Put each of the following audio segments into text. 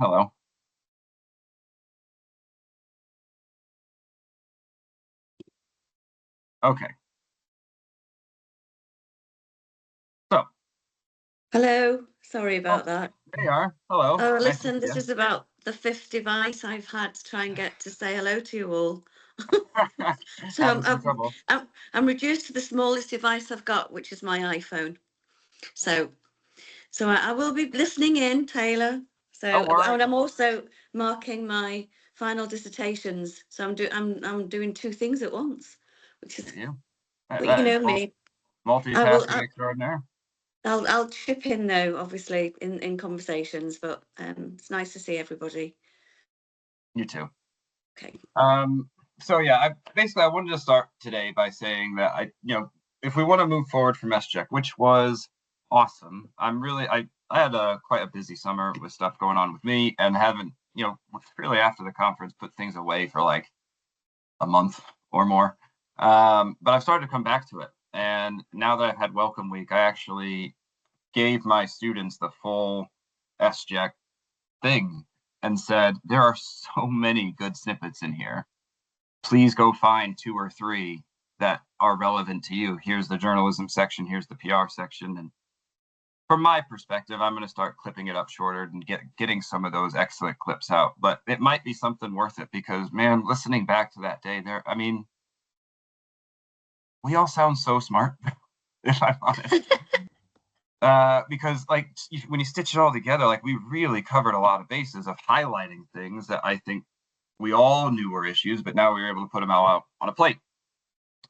Hello. Okay. So, Hello, sorry oh, about that. there you are. Hello. Oh, Nice to see listen, this you. is about the fifth device I've had to try and get to say hello to you all. So Having some trouble. I'm reduced to the smallest device I've got, which is my iPhone. So I will be listening in, Taylor. Don't So worry. and I'm also marking my final dissertations. So I'm doing two things at once, which is, You. but you That is know me. I will. multitasking extraordinaire. I'll chip in though, obviously, in conversations, but it's nice to see everybody. You too. Okay. Um, so yeah, I wanted to start today by saying that if we want to move forward from SCHEC, which was awesome, I had quite a busy summer with stuff going on with me and haven't, really after the conference put things away for like a month or more. But I've started to come back to it. And now that I've had Welcome Week, I actually gave my students the full SJEC thing and said, there are so many good snippets in here. Please go find two or three that are relevant to you. Here's the journalism section, here's the PR section. And from my perspective, I'm going to start clipping it up shorter and getting some of those excellent clips out. But it might be something worth it because, man, listening back to that day there, I mean, we all sound so smart, if I'm honest. Because like when you stitch it all together, like we really covered a lot of bases of highlighting things that I think we all knew were issues, but now we were able to put them all out on a plate.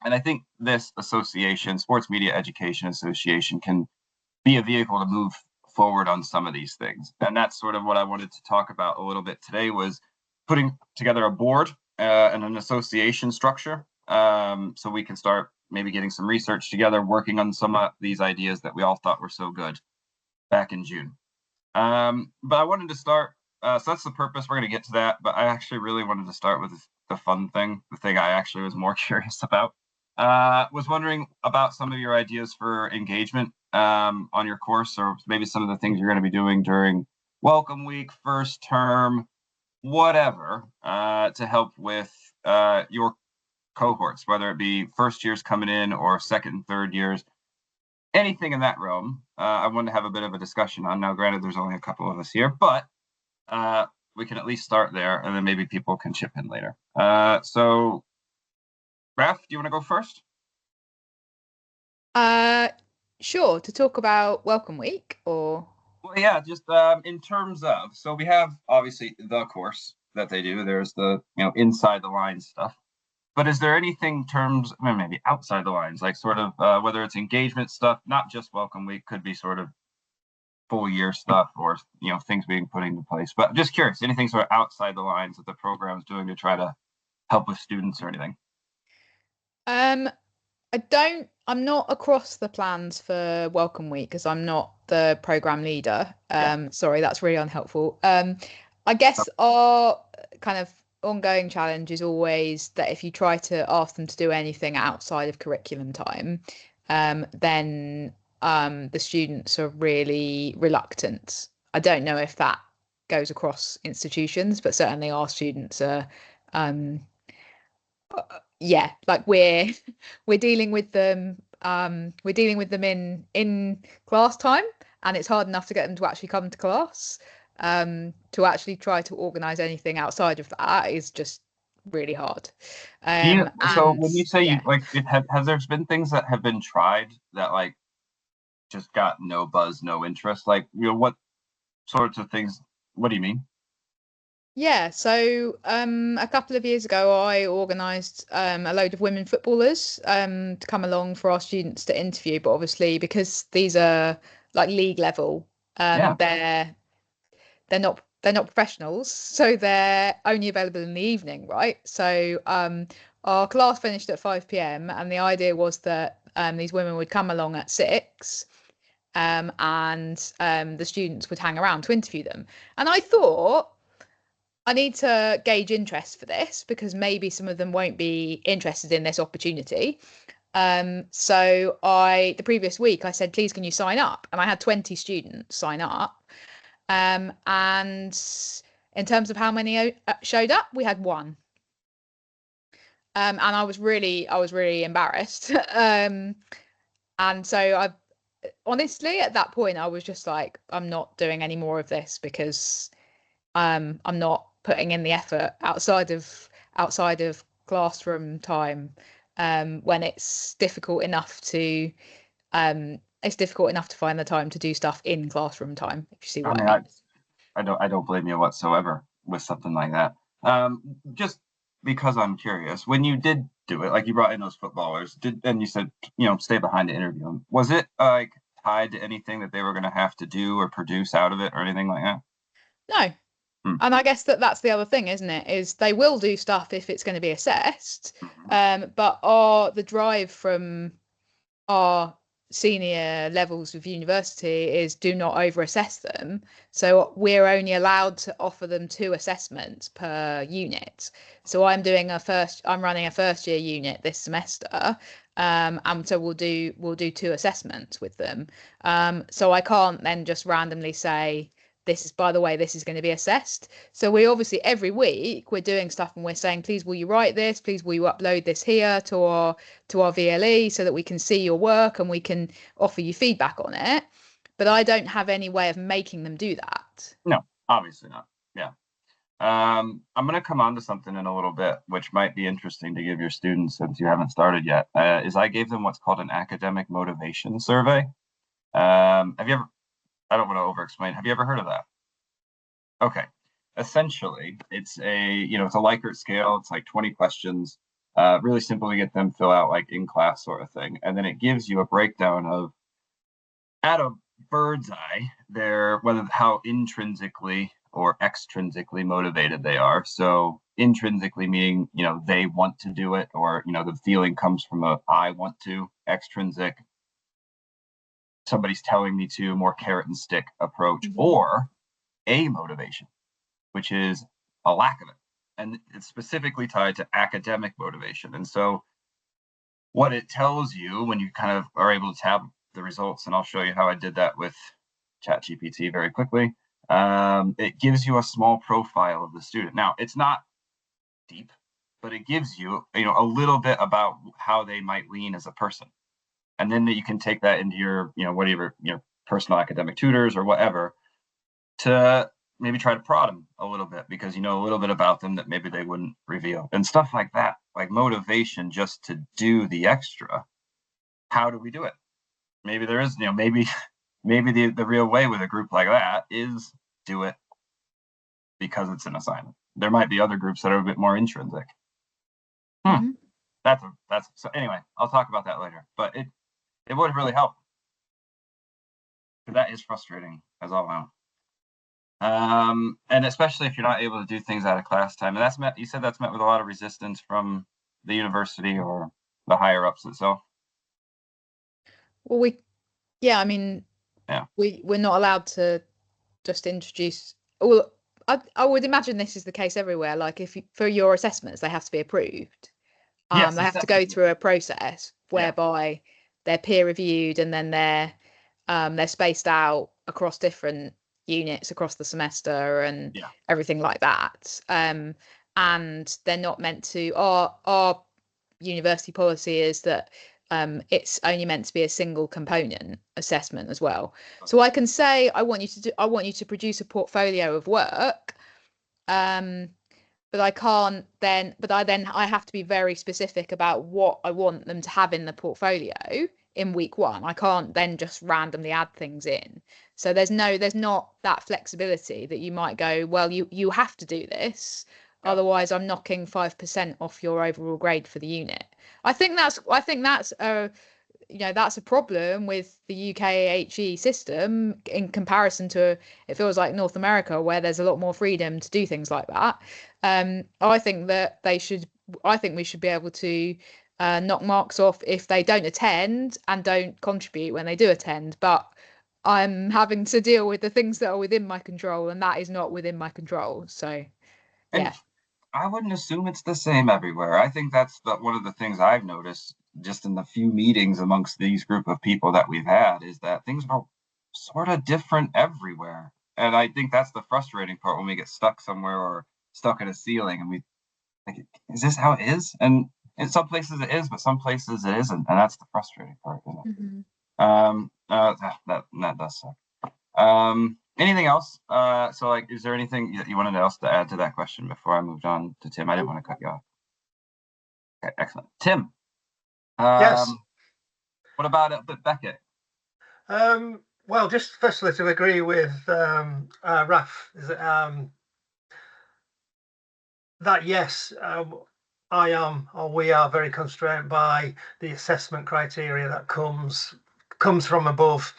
And I think this association, Sports Media Education Association, can be a vehicle to move forward on some of these things. And that's sort of what I wanted to talk about a little bit today was putting together a board and an association structure so we can start maybe getting some research together, working on some of these ideas that we all thought were so good back in June. But I wanted to start, so that's the purpose. We're going to get to that. But I actually really wanted to start with the fun thing, the thing I actually was more curious about. Was wondering about some of your ideas for engagement on your course, or maybe some of the things you're going to be doing during Welcome Week, first term, whatever, to help with your cohorts, whether it be first years coming in or second and third years, anything in that realm. I wanted to have a bit of a discussion on. Now, granted, there's only a couple of us here, but we can at least start there, and then maybe people can chip in later. So, Raph, do you want to go first? Sure. To talk about Welcome Week, or Well, yeah, just in terms of, so we have obviously the course that they do. There's the inside the lines stuff. But is there anything in terms, maybe outside the lines, like sort of whether it's engagement stuff, not just Welcome Week, could be sort of full year stuff or things being put into place. But just curious, anything sort of outside the lines that the program's doing to try to help with students or anything? I'm not across the plans for Welcome Week because I'm not the program leader. Sorry, that's really unhelpful. I guess our kind of ongoing challenge is always that if you try to ask them to do anything outside of curriculum time, then the students are really reluctant. I don't know if that goes across institutions, but certainly our students are like we're dealing with them in class time, and it's hard enough to get them to actually come to class. To actually try to organize anything outside of that is just really hard. So when you say yeah. has there been things that have been tried that like just got no buzz, no interest? Like, what sorts of things? What do you mean? Yeah, so a couple of years ago, I organised a load of women footballers to come along for our students to interview. But obviously, because these are like league level, Yeah. they're not professionals, so they're only available in the evening, right? So our class finished at 5 p.m. and the idea was that these women would come along at 6. And the students would hang around to interview them. And I thought, I need to gauge interest for this because maybe some of them won't be interested in this opportunity. So the previous week I said, please, can you sign up? And I had 20 students sign up. And in terms of how many showed up, we had one. And I was really embarrassed. And so I honestly, at that point, I was just like, I'm not doing any more of this because I'm not putting in the effort outside of classroom time, when it's difficult enough to find the time to do stuff in classroom time, if you see what I mean. I don't blame you whatsoever with something like that. Just because I'm curious, when you did do it, like you brought in those footballers, and you said, stay behind to interview them. Was it like tied to anything that they were going to have to do or produce out of it or anything like that? No. And I guess that's the other thing, isn't it? Is they will do stuff if it's going to be assessed, but the drive from our senior levels of university is do not over-assess them. So we're only allowed to offer them 2 assessments per unit. So I'm running a first year unit this semester, and so we'll do 2 assessments with them. So I can't then just randomly say, this is going to be assessed. So we obviously every week we're doing stuff and we're saying, please will you write this, please will you upload this here to our VLE so that we can see your work and we can offer you feedback on it. But I don't have any way of making them do that. No, obviously not. Yeah. I'm going to come on to something in a little bit, which might be interesting to give your students since you haven't started yet, is I gave them what's called an academic motivation survey. I don't want to over-explain. Have you ever heard of that? Okay. Essentially, it's it's a Likert scale. It's like 20 questions, really simple to get them fill out like in class sort of thing. And then it gives you a breakdown of, at a bird's eye, how intrinsically or extrinsically motivated they are. So intrinsically meaning, they want to do it, or, the feeling comes from I want to. Extrinsic, somebody's telling me to, more carrot and stick approach, or a motivation, which is a lack of it. And it's specifically tied to academic motivation. And so what it tells you when you kind of are able to tab the results, and I'll show you how I did that with ChatGPT very quickly, it gives you a small profile of the student. Now, it's not deep, but it gives you, a little bit about how they might lean as a person. And then you can take that into your, whatever, personal academic tutors or whatever, to maybe try to prod them a little bit because you know a little bit about them that maybe they wouldn't reveal and stuff like that, like motivation just to do the extra. How do we do it? Maybe there is, maybe the real way with a group like that is do it because it's an assignment. There might be other groups that are a bit more intrinsic. So anyway, I'll talk about that later, but it would really help. That is frustrating as all out. And especially if you're not able to do things out of class time. And you said that's met with a lot of resistance from the university or the higher ups itself. Well, we're not allowed to just introduce. Well, I would imagine this is the case everywhere. Like for your assessments, they have to be approved. Yes, they have to go through a process whereby they're peer reviewed and then they're spaced out across different units across the semester and everything like that. And they're not meant to. Our university policy is that it's only meant to be a single component assessment as well. So I can say I want you to produce a portfolio of work. But I have to be very specific about what I want them to have in the portfolio in week 1. I can't then just randomly add things in. So there's not that flexibility that you might go, well, you have to do this. Otherwise I'm knocking 5% off your overall grade for the unit. I think that's that's a problem with the UK HE system in comparison to, it feels like North America, where there's a lot more freedom to do things like that. I think we should be able to knock marks off if they don't attend and don't contribute when they do attend. But I'm having to deal with the things that are within my control, and that is not within my control. So, yeah. I wouldn't assume it's the same everywhere. I think that's one of the things I've noticed just in the few meetings amongst these group of people that we've had, is that things are sort of different everywhere. And I think that's the frustrating part when we get stuck somewhere or stuck at a ceiling and we like, is this how it is? And in some places it is, but some places it isn't, and that's the frustrating part, isn't it? That does suck. Anything else? So like, is there anything that you wanted else to add to that question before I moved on to Tim? I didn't want to cut you off. Okay, excellent. Tim. Yes. What about Beckett? Well, just firstly to agree with Raf, is that yes, I am, or we are very constrained by the assessment criteria that comes from above,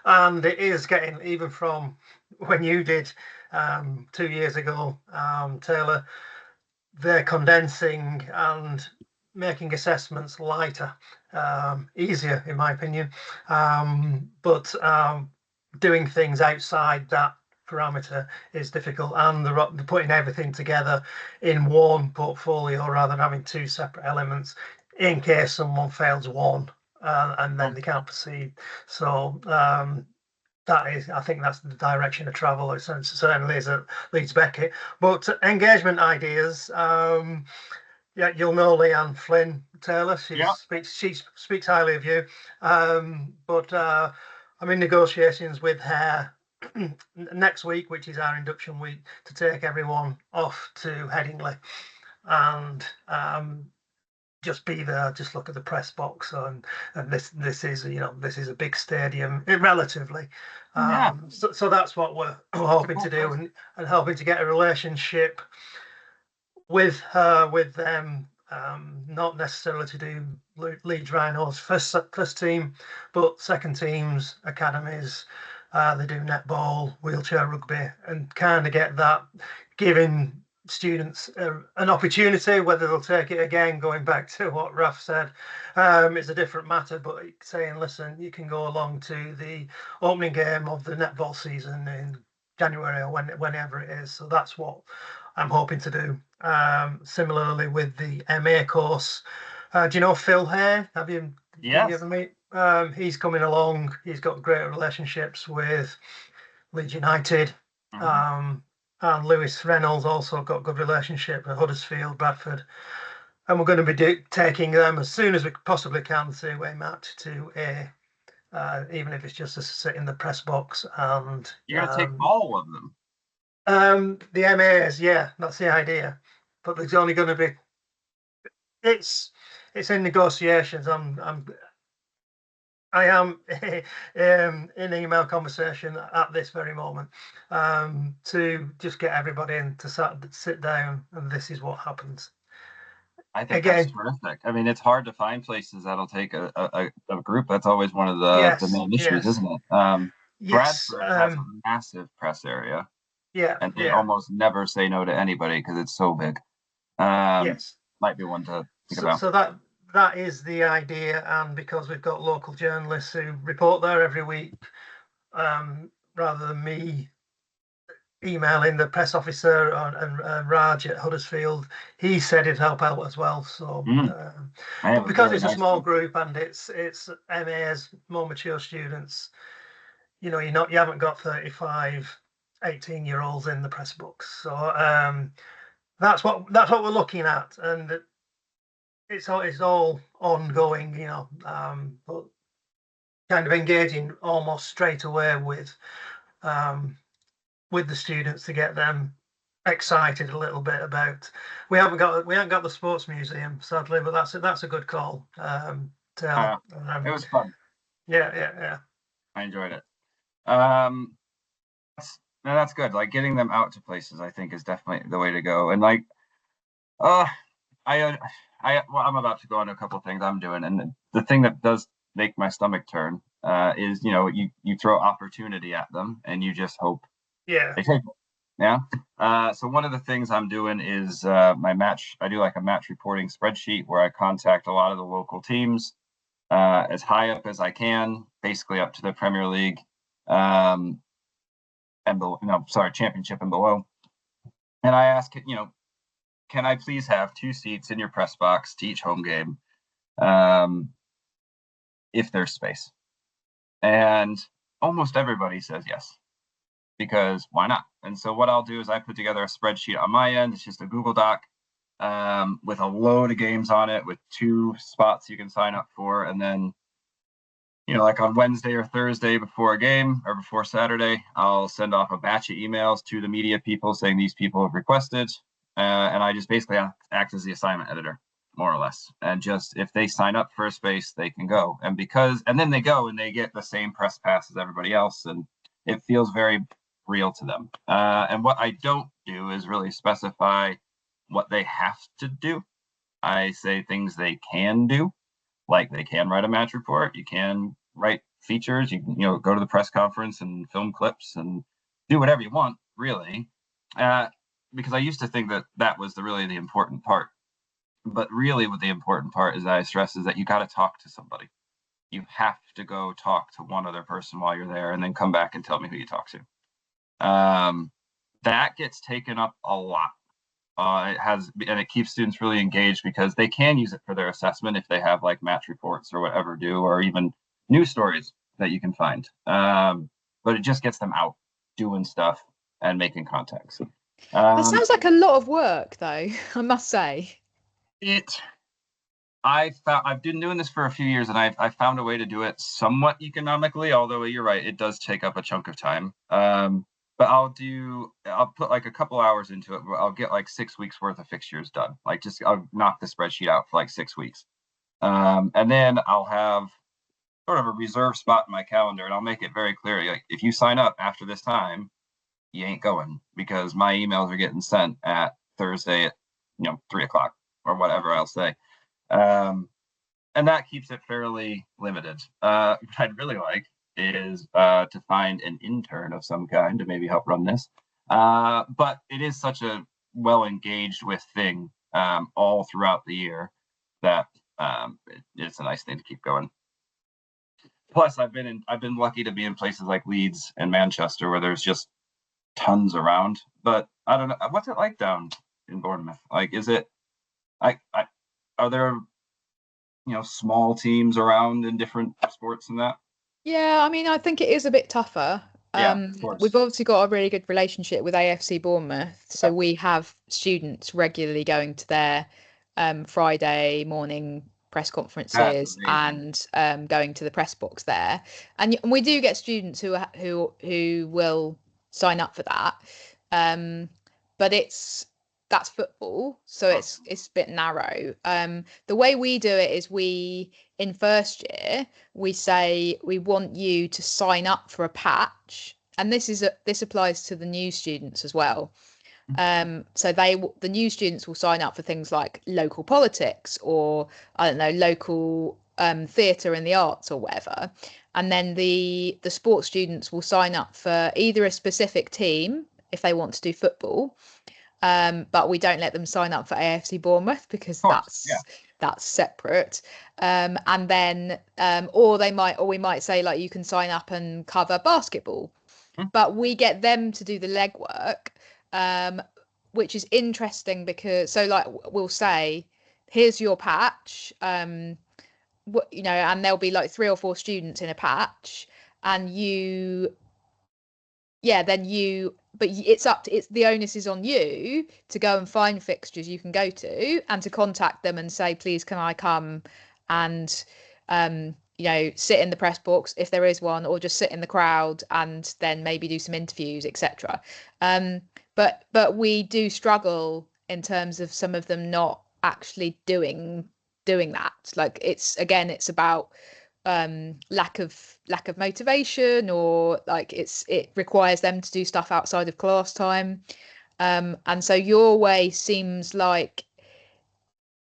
and it is getting, even from when you did 2 years ago, Taylor, they're condensing and making assessments lighter, easier in my opinion, but doing things outside that parameter is difficult, and they're putting everything together in one portfolio rather than having two separate elements in case someone fails one and then they can't proceed. So that is, I think that's the direction of travel. It certainly is at Leeds Beckett. But engagement ideas, yeah, you'll know Leanne Flynn Taylor. She speaks highly of you. But I'm in negotiations with her next week, which is our induction week, to take everyone off to Headingley and just be there, just look at the press box, and this is, you know, this is a big stadium relatively. So that's what we're hoping to do, and hoping to get a relationship with her, with them, not necessarily to do Leeds Rhinos first team, but second teams, academies. They do netball, wheelchair rugby, and kind of get that, giving students an opportunity. Whether they'll take it again, going back to what Raf said, it's a different matter, but saying, listen, you can go along to the opening game of the netball season in January or whenever it is. So that's what I'm hoping to do. Similarly with the MA course, do you know Phil Hare? Have you ever meet? He's coming along. He's got great relationships with Leeds United. And Lewis Reynolds also got good relationship at Huddersfield, Bradford. And we're going to be taking them as soon as we possibly can to a match, to a even if it's just to sit in the press box. And you're going to take all of them. The MAs, yeah, that's the idea. But there's only going to be, it's in negotiations. I am in email conversation at this very moment to just get everybody in to sit down, and this is what happens. I think that's terrific. I mean, it's hard to find places that'll take a group. That's always one of the main issues, isn't it? Bradford has a massive press area. Yeah. And they almost never say no to anybody because it's so big. Might be one to think about. So that is the idea, and because we've got local journalists who report there every week, rather than me emailing the press officer and Raj at Huddersfield, he said he'd help out as well. So but because it's a small group and it's MAs, more mature students, you know, you haven't got 35 18-year-olds in the press books. So that's what we're looking at, and it's all ongoing, you know, but kind of engaging almost straight away with the students to get them excited a little bit about. We haven't got the sports museum, sadly, but that's a good call. It was fun. Yeah. I enjoyed it. That's good. Like, getting them out to places, I think, is definitely the way to go. And like, I'm about to go on to a couple of things I'm doing, and the thing that does make my stomach turn is, you know, you throw opportunity at them and you just hope they take it. Yeah. So one of the things I'm doing is I do like a match reporting spreadsheet where I contact a lot of the local teams as high up as I can, basically up to the Premier League and championship and below. And I ask, you know, can I please have 2 seats in your press box to each home game, if there's space? And almost everybody says yes, because why not? And so what I'll do is I put together a spreadsheet on my end. It's just a Google Doc with a load of games on it, with 2 spots you can sign up for. And then, like on Wednesday or Thursday before a game or before Saturday, I'll send off a batch of emails to the media people saying these people have requested. And I just basically act as the assignment editor, more or less. And just if they sign up for a space, they can go. And then they go and they get the same press pass as everybody else. And it feels very real to them. And what I don't do is really specify what they have to do. I say things they can do, like they can write a match report, you can write features, you can go to the press conference and film clips and do whatever you want, really. Because I used to think that was really the important part. But really what the important part is, that I stress, is that you got to talk to somebody. You have to go talk to one other person while you're there and then come back and tell me who you talk to. That gets taken up a lot. It keeps students really engaged because they can use it for their assessment if they have like match reports or whatever due, or even news stories that you can find. But it just gets them out doing stuff and making contacts. That sounds like a lot of work, though, I must say. I've been doing this for a few years, and I found a way to do it somewhat economically, although you're right, it does take up a chunk of time. But I'll put like a couple hours into it. I'll get like 6 weeks worth of fixtures done. I'll knock the spreadsheet out for like 6 weeks. And then I'll have sort of a reserve spot in my calendar, and I'll make it very clear. Like, if you sign up after this time, you ain't going, because my emails are getting sent at Thursday at 3:00 or whatever I'll say. And that keeps it fairly limited. What I'd really like is to find an intern of some kind to maybe help run this. But it is such a well engaged with thing all throughout the year that it's a nice thing to keep going. Plus, I've been lucky to be in places like Leeds and Manchester where there's just tons around. But I don't know, what's it like down in Bournemouth? Like, is it are there small teams around in different sports and that? Yeah, I mean, I think it is a bit tougher. Of course. We've obviously got a really good relationship with AFC Bournemouth, so we have students regularly going to their Friday morning press conferences and going to the press box there, and we do get students who will sign up for that, but that's football, so it's a bit narrow. The way we do it is in first year we say we want you to sign up for a patch, and this applies to the new students as well. So the new students will sign up for things like local politics, or I don't know, local theatre in the arts or whatever, and then the sports students will sign up for either a specific team if they want to do football. But we don't let them sign up for AFC Bournemouth because that's separate. And then or we might say, like, you can sign up and cover basketball. But we get them to do the legwork, which is interesting because, so like, we'll say, here's your patch, and there'll be like 3 or 4 students in a patch, and but it's the onus is on you to go and find fixtures you can go to and to contact them and say, please, can I come and sit in the press box if there is one, or just sit in the crowd and then maybe do some interviews, etc. But we do struggle in terms of some of them not actually doing that. Like, it's about lack of motivation, or like it requires them to do stuff outside of class time, and so your way seems like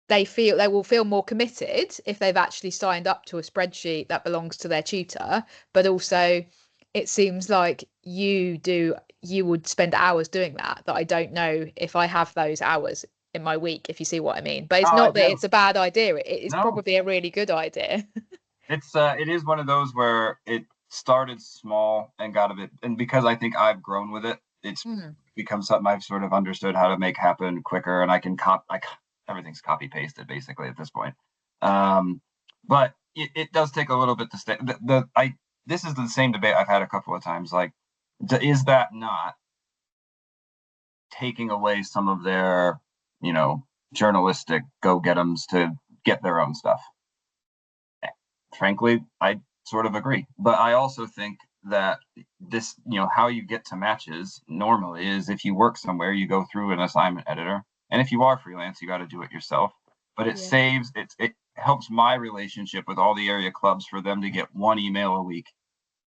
they will feel more committed if they've actually signed up to a spreadsheet that belongs to their tutor, but also it seems like you would spend hours doing that I don't know if I have those hours in my week, if you see what I mean. But it's not that it's a bad idea, it's probably a really good idea. It is one of those where it started small and got a bit, and because I think I've grown with it, it's become something I've sort of understood how to make happen quicker, and I can everything's copy pasted basically at this point. But it does take a little bit to stay. This is the same debate I've had a couple of times. Like, is that not taking away some of their, journalistic go-get-ems to get their own stuff? Frankly, I sort of agree. But I also think that this, how you get to matches normally is if you work somewhere, you go through an assignment editor. And if you are freelance, you got to do it yourself. But it saves, it helps my relationship with all the area clubs for them to get one email a week.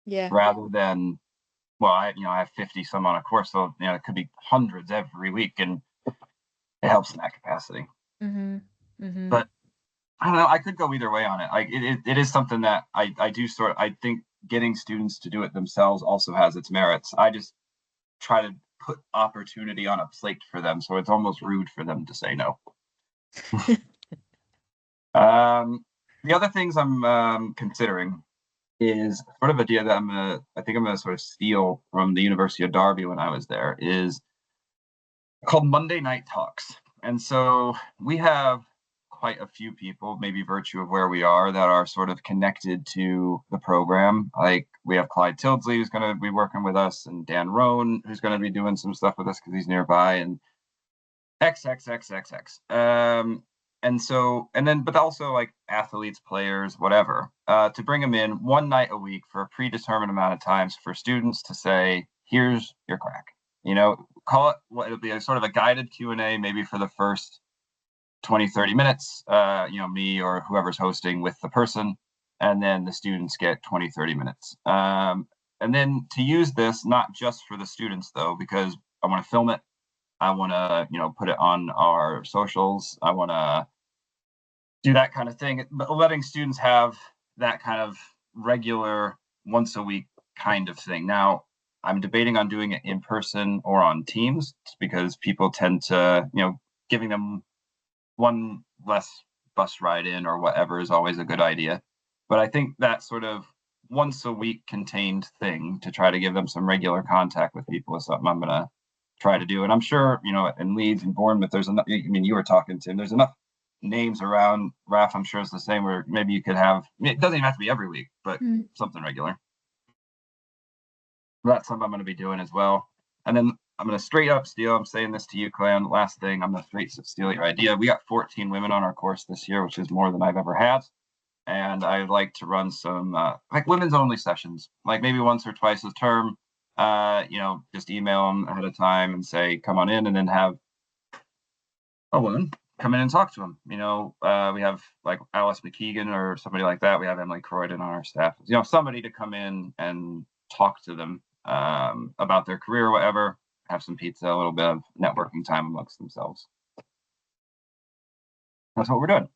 Yeah. Rather than, well, I have 50 some on a course, so it could be hundreds every week, and it helps in that capacity. Mm-hmm. Mm-hmm. But I don't know, I could go either way on it. Like it is something that I do I think getting students to do it themselves also has its merits. I just try to put opportunity on a plate for them, so it's almost rude for them to say no. The other things I'm considering is sort of a idea that I think I'm gonna sort of steal from the University of Derby when I was there, is called Monday Night Talks. And so we have quite a few people, maybe virtue of where we are, that are sort of connected to the program. Like we have Clyde Tildesley, who's going to be working with us, and Dan Roan, who's going to be doing some stuff with us because he's nearby, and XXXXX. But also like athletes, players, whatever, to bring them in one night a week for a predetermined amount of times for students to say, here's your crack. Call it what it'll be, a sort of a guided Q&A, maybe for the first 20-30 minutes, me or whoever's hosting with the person, and then the students get 20-30 minutes. And then to use this not just for the students though, because I want to film it, I want to put it on our socials, I want to do that kind of thing, but letting students have that kind of regular once a week kind of thing. Now I'm debating on doing it in person or on Teams, because people tend to, giving them one less bus ride in or whatever is always a good idea. But I think that sort of once a week contained thing to try to give them some regular contact with people is something I'm going to try to do. And I'm sure, in Leeds and Bournemouth, there's enough, you were talking, Tim, there's enough names around. Raf, I'm sure it's the same, where maybe you could have, it doesn't even have to be every week, but something regular. That's something I'm going to be doing as well. And then I'm going to straight up steal, I'm saying this to you, Clan, last thing, I'm going to straight steal your idea. We got 14 women on our course this year, which is more than I've ever had. And I'd like to run some like women's only sessions, like maybe once or twice a term, just email them ahead of time and say, come on in, and then have a woman come in and talk to them. We have like Alice McKeegan or somebody like that. We have Emily Croydon on our staff, somebody to come in and talk to them about their career or whatever, have some pizza, a little bit of networking time amongst themselves. That's what we're doing.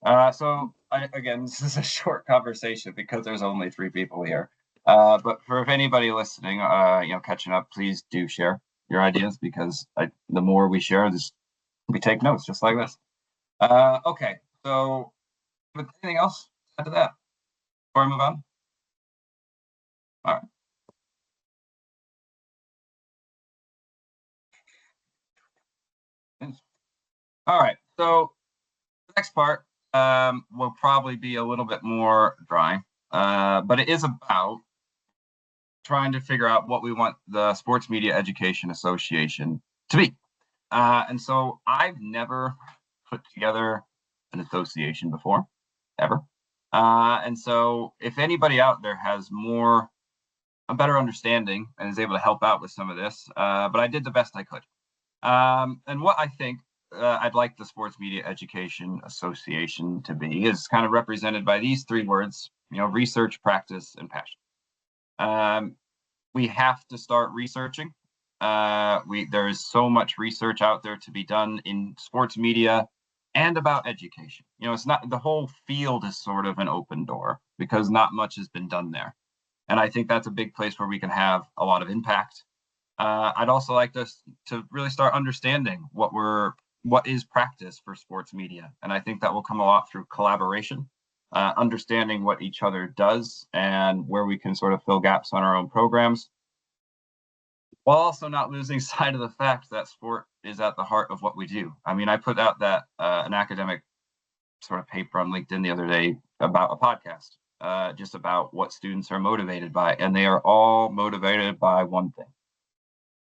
Again, this is a short conversation because there's only 3 people here. But if anybody listening, catching up, please do share your ideas, because the more we share, we take notes just like this. Okay, so anything else after that before I move on? All right. All right, so the next part will probably be a little bit more dry, but it is about trying to figure out what we want the Sports Media Education Association to be. And so I've never put together an association before, ever. And so if anybody out there has a better understanding and is able to help out with some of this, but I did the best I could. And what I think I'd like the Sports Media Education Association to be is kind of represented by these 3 words, research, practice, and passion. We have to start researching. There is so much research out there to be done in sports media and about education. It's not, the whole field is sort of an open door because not much has been done there. And I think that's a big place where we can have a lot of impact. I'd also like us to really start understanding what is practice for sports media. And I think that will come a lot through collaboration, understanding what each other does and where we can sort of fill gaps on our own programs, while also not losing sight of the fact that sport is at the heart of what we do. I mean, I put out that an academic sort of paper on LinkedIn the other day about a podcast. just about what students are motivated by, and they are all motivated by one thing,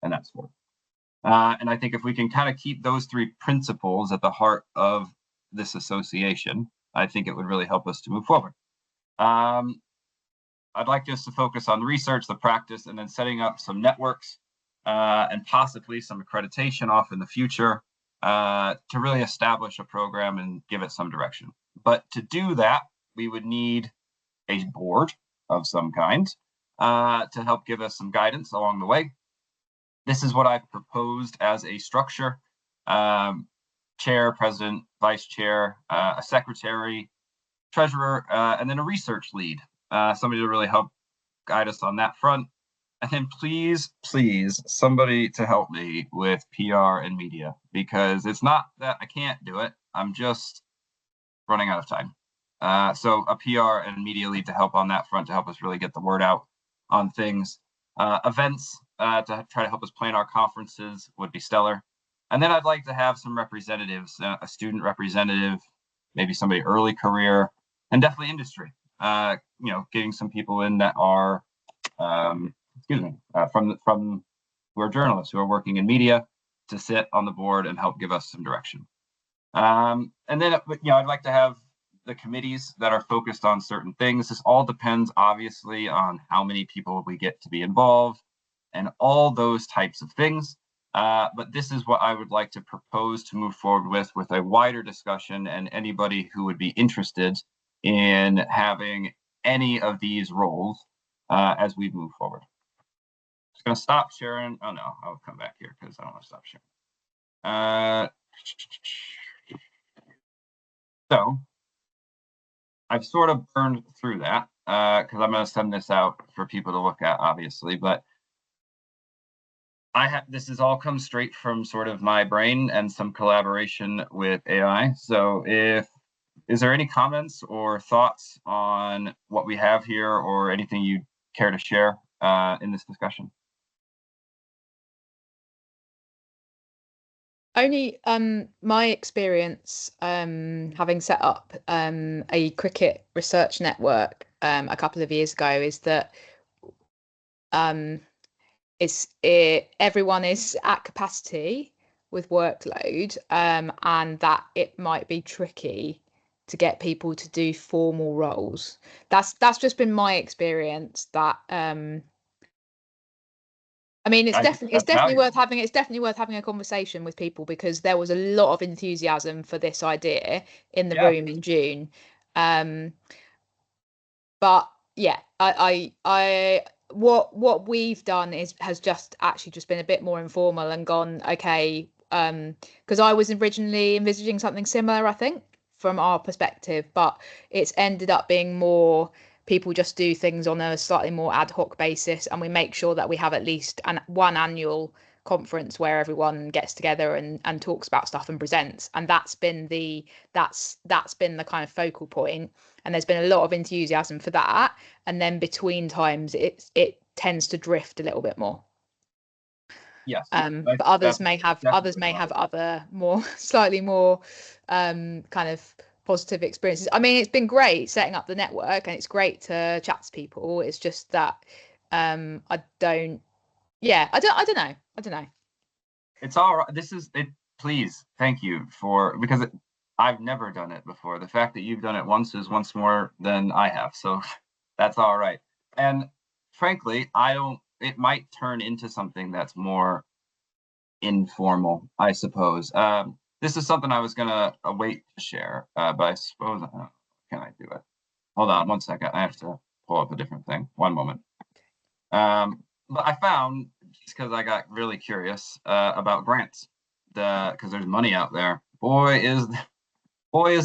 and that's work. And I think if we can kind of keep those three principles at the heart of this association, I think it would really help us to move forward. I'd like us to focus on the research, the practice, and then setting up some networks and possibly some accreditation off in the future to really establish a program and give it some direction. But to do that, we would need a board of some kind to help give us some guidance along the way. This is what I've proposed as a structure: chair, president, vice chair, a secretary, treasurer, and then a research lead, somebody to really help guide us on that front. And then please, somebody to help me with PR and media, because it's not that I can't do it, I'm just running out of time. So a PR and media lead to help on that front, to help us really get the word out on things. Events to try to help us plan our conferences would be stellar. And then I'd like to have some representatives, a student representative, maybe somebody early career, and definitely industry. Getting some people in that are, from who are journalists, who are working in media, to sit on the board and help give us some direction. And then, I'd like to have the committees that are focused on certain things. This all depends, obviously, on how many people we get to be involved and all those types of things. But this is what I would like to propose to move forward with a wider discussion, and anybody who would be interested in having any of these roles as we move forward. Just going to stop sharing. Oh no, I'll come back here because I don't want to stop sharing. So I've sort of burned through that because I'm going to send this out for people to look at, obviously, but this has all come straight from sort of my brain and some collaboration with AI. So is there any comments or thoughts on what we have here, or anything you'd care to share in this discussion? Only my experience having set up a cricket research network a couple of years ago is that everyone is at capacity with workload, and that it might be tricky to get people to do formal roles. That's just been my experience. That I mean, it's definitely worth having. It's definitely worth having a conversation with people, because there was a lot of enthusiasm for this idea in the room in June. But yeah, what we've done has just been a bit more informal and gone, okay, because I was originally envisaging something similar, I think, from our perspective, but it's ended up being more people just do things on a slightly more ad hoc basis, and we make sure that we have at least one annual conference where everyone gets together and talks about stuff and presents, and that's been the kind of focal point, and there's been a lot of enthusiasm for that. And then between times it tends to drift a little bit more. Yes. But others may have other more slightly more kind of positive experiences. I mean, it's been great setting up the network, and it's great to chat to people. It's just that I don't know. It's all right. This is it. Please, thank you because I've never done it before. The fact that you've done it once is once more than I have, so that's all right. And frankly, it might turn into something that's more informal, I suppose. This is something I was gonna wait to share, but I suppose can I do it? Hold on 1 second. I have to pull up a different thing. One moment. But I found, just because I got really curious about grants, because there's money out there. Boy, is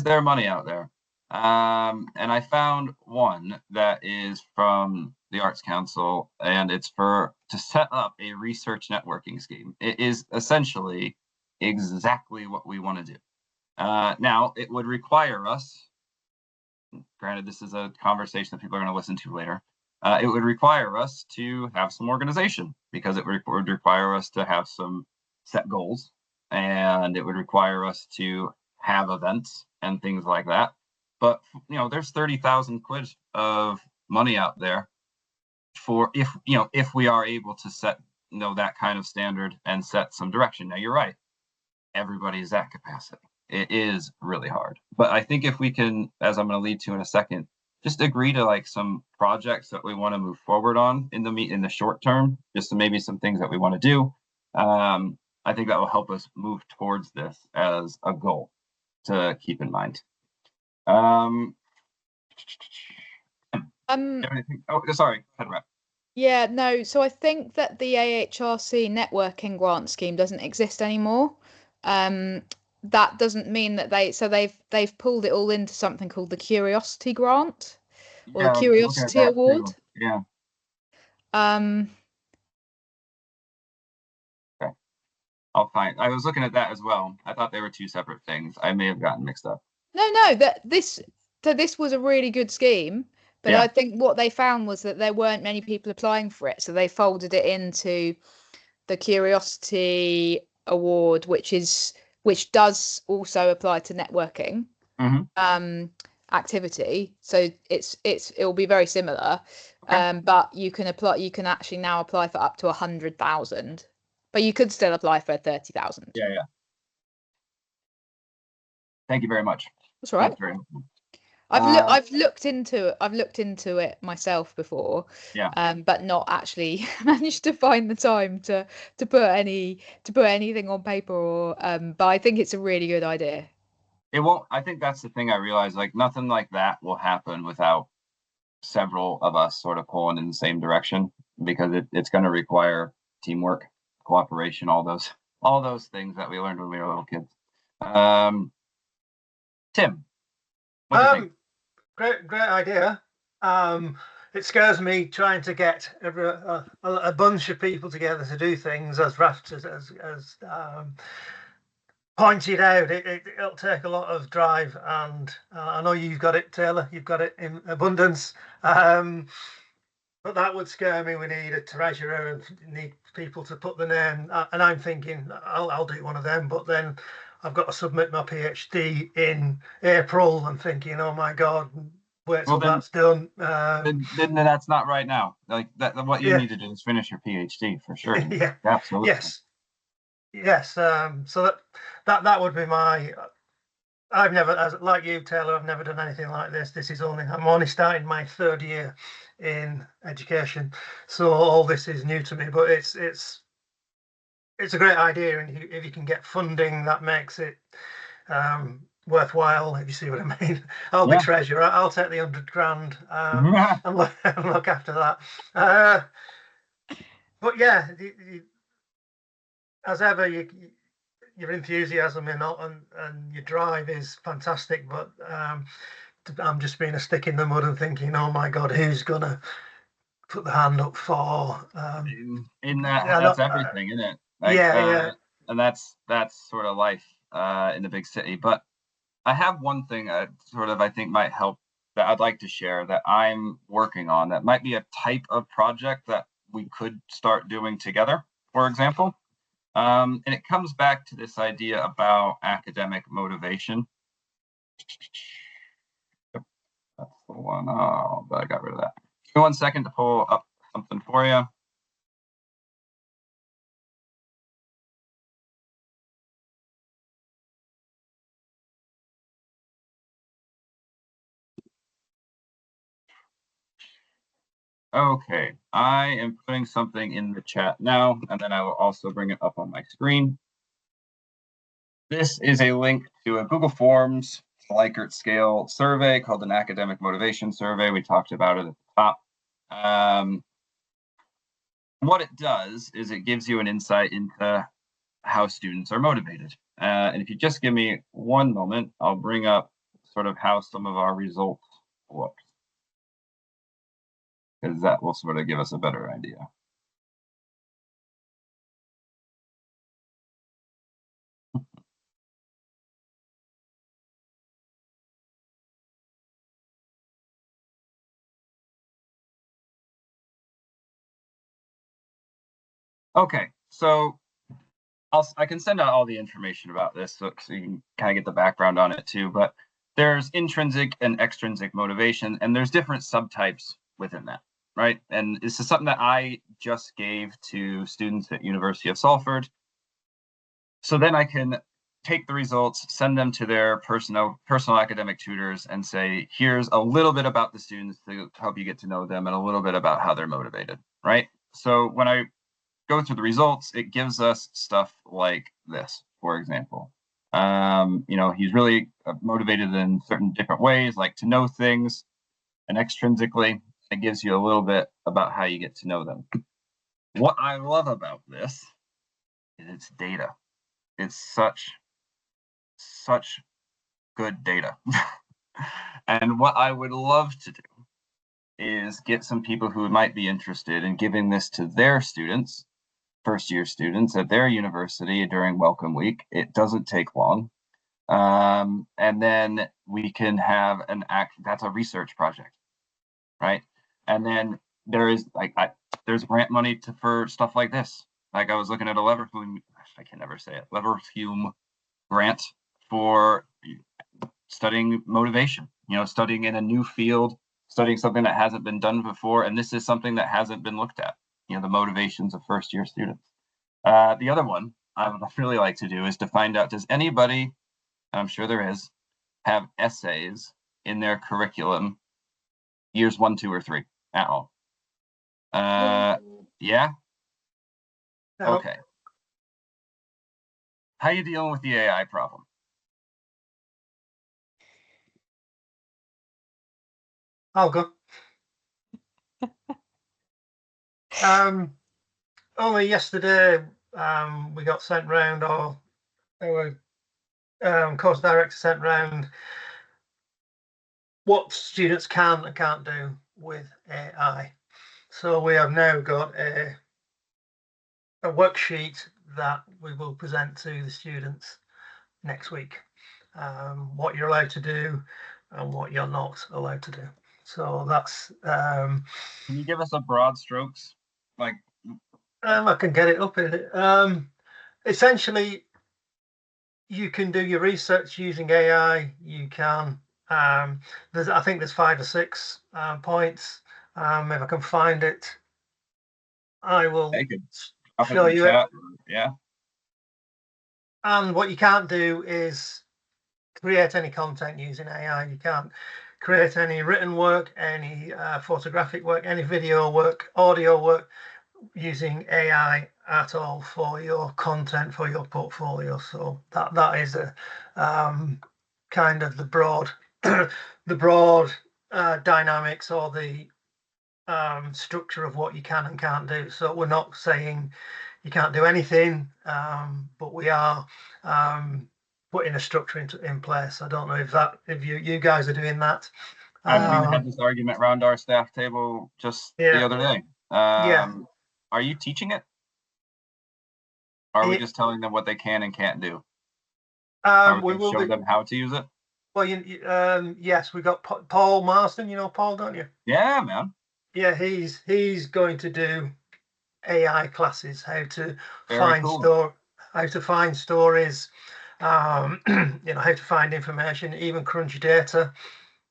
there money out there. And I found one that is from the Arts Council, and it's to set up a research networking scheme. It is essentially exactly what we want to do. Now, it would require us, granted, this is a conversation that people are going to listen to later. It would require us to have some organization, because it would require us to have some set goals, and it would require us to have events and things like that. But there's 30,000 quid of money out there for if we are able to set that kind of standard and set some direction. Now you're right, everybody's at capacity. It is really hard, but I think if we can, as I'm going to lead to in a second, just agree to like some projects that we want to move forward on in the short term, just maybe some things that we want to do. I think that will help us move towards this as a goal to keep in mind. Oh, sorry. Go ahead, Rep. Yeah, no. So I think that the AHRC networking grant scheme doesn't exist anymore. That doesn't mean that they've pulled it all into something called the Curiosity Grant or the Curiosity Award. Yeah. Okay. I'll find. I was looking at that as well. I thought they were two separate things. I may have gotten mixed up. No. This was a really good scheme, but I think what they found was that there weren't many people applying for it, so they folded it into the Curiosity Award, which does also apply to networking activity. So it'll be very similar, but you can actually now apply for up to 100,000, but you could still apply for 30,000. Yeah. Thank you very much. That's all right. I've looked into it myself before, but not actually managed to find the time to put anything on paper or but I think it's a really good idea. It won't. I think that's the thing I realized. Like nothing like that will happen without several of us sort of pulling in the same direction, because it's going to require teamwork, cooperation, all those things that we learned when we were little kids. Tim, what do you think? Great idea. It scares me trying to get a bunch of people together to do things, as Raft as pointed out. It'll take a lot of drive, and I know you've got it, Taylor. You've got it in abundance. But that would scare me. We need a treasurer and need people to put the name. And I'm thinking I'll do one of them, but then I've got to submit my PhD in April. I'm thinking, oh my God, wait till that's done. Then that's not right now. Like that, what you need to do is finish your PhD for sure. Yeah, absolutely. Yes. So that would be my. I've never, like you, Taylor, I've never done anything like this. I'm only starting my third year in education, so all this is new to me. But it's a great idea, and if you can get funding, that makes it worthwhile. If you see what I mean, I'll be treasurer. I'll take the 100 grand and look after that. But yeah, as ever, your enthusiasm and your drive is fantastic. But I'm just being a stick in the mud and thinking, oh my God, who's gonna put the hand up for? That's everything, isn't it? Like, and that's sort of life in the big city. But I have one thing I think might help that I'd like to share that I'm working on that might be a type of project that we could start doing together, for example. And it comes back to this idea about academic motivation. That's the one. Oh, but I got rid of that. Give me 1 second to pull up something for you. Okay, I am putting something in the chat now, and then I will also bring it up on my screen. This is a link to a Google Forms Likert scale survey called an academic motivation survey. We talked about it at the top. What it does is it gives you an insight into how students are motivated. And if you just give me 1 moment, I'll bring up sort of how some of our results look, because that will sort of give us a better idea. Okay, so I can send out all the information about this so you can kind of get the background on it too. But there's intrinsic and extrinsic motivation, and there's different subtypes within that, right? And this is something that I just gave to students at University of Salford. So then I can take the results, send them to their personal academic tutors and say, here's a little bit about the students to help you get to know them and a little bit about how they're motivated, right? So when I go through the results, it gives us stuff like this, for example. He's really motivated in certain different ways, like to know things, and extrinsically, it gives you a little bit about how you get to know them. What I love about this is it's data. It's such good data. And what I would love to do is get some people who might be interested in giving this to their students, first-year students at their university during Welcome Week. It doesn't take long. And then we can have that's a research project, right? And then there is there's grant money for stuff like this. Like I was looking at a Leverhulme, I can never say it, Leverhulme grant for studying motivation, studying in a new field, studying something that hasn't been done before. And this is something that hasn't been looked at, the motivations of first-year students. The other one I would really like to do is to find out, does anybody, and I'm sure there is, have essays in their curriculum years 1, 2, or 3 at all? Yeah? No. Okay. How are you dealing with the AI problem? I'll go. Only yesterday we got sent round, or our course director sent round what students can and can't do with AI. So we have now got a worksheet that we will present to the students next week. What you're allowed to do and what you're not allowed to do. So that's. Can you give us a broad strokes? Like, I can get it up in it. Essentially, you can do your research using AI. You can. I think there's 5 or 6 points. If I can find it, I will show you it. Yeah. And what you can't do is create any content using AI. You can't create any written work, any photographic work, any video work, audio work using AI at all for your content, for your portfolio. So that is a kind of the broad dynamics, or the structure of what you can and can't do. So we're not saying you can't do anything, but we are putting a structure in place. I don't know if you guys are doing that. We had this argument around our staff table just the other day. Are you teaching it? Are we just telling them what they can and can't do? We will show them how to use it. Well, yes, we got Paul Marston. You know Paul, don't you? Yeah, man. Yeah, he's going to do AI classes, how to find stories, how to find information, even crunch data.